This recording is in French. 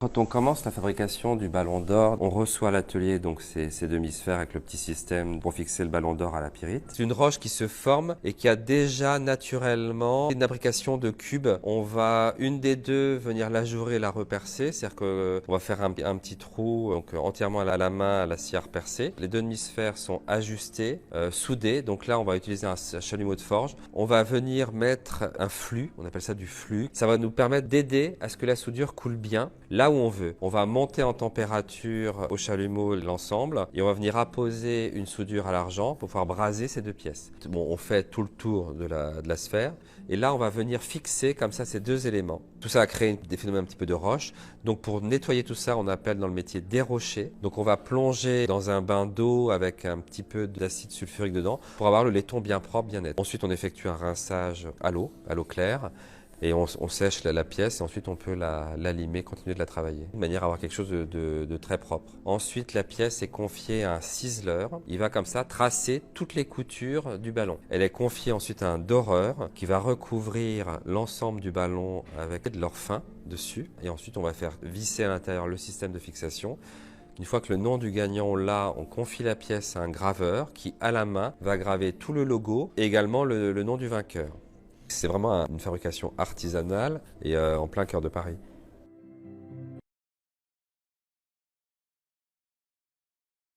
Quand on commence la fabrication du ballon d'or, on reçoit à l'atelier donc ces demi-sphères avec le petit système pour fixer le ballon d'or à la pyrite. C'est une roche qui se forme et qui a déjà naturellement une fabrication de cubes. On va une des deux venir l'ajourer et la repercer, c'est-à-dire qu'on va faire un petit trou donc entièrement à la main à la sciare percée. Les deux demi-sphères sont ajustées, soudées. Donc là, on va utiliser un chalumeau de forge. On va venir mettre un flux, on appelle ça du flux. Ça va nous permettre d'aider à ce que la soudure coule bien là où on veut. On va monter en température au chalumeau l'ensemble et on va venir apposer une soudure à l'argent pour pouvoir braser ces deux pièces. Bon, on fait tout le tour de la sphère et là on va venir fixer comme ça ces deux éléments. Tout ça va créer des phénomènes un petit peu de roche. Donc pour nettoyer tout ça, on appelle dans le métier dérocher. Donc on va plonger dans un bain d'eau avec un petit peu d'acide sulfurique dedans pour avoir le laiton bien propre, bien net. Ensuite on effectue un rinçage à l'eau claire. Et on sèche la pièce et ensuite on peut la limer, continuer de la travailler, de manière à avoir quelque chose de très propre. Ensuite, la pièce est confiée à un ciseleur. Il va comme ça tracer toutes les coutures du ballon. Elle est confiée ensuite à un doreur qui va recouvrir l'ensemble du ballon avec de l'or fin dessus. Et ensuite, on va faire visser à l'intérieur le système de fixation. Une fois que le nom du gagnant l'a, on confie la pièce à un graveur qui, à la main, va graver tout le logo et également le nom du vainqueur. C'est vraiment une fabrication artisanale et en plein cœur de Paris.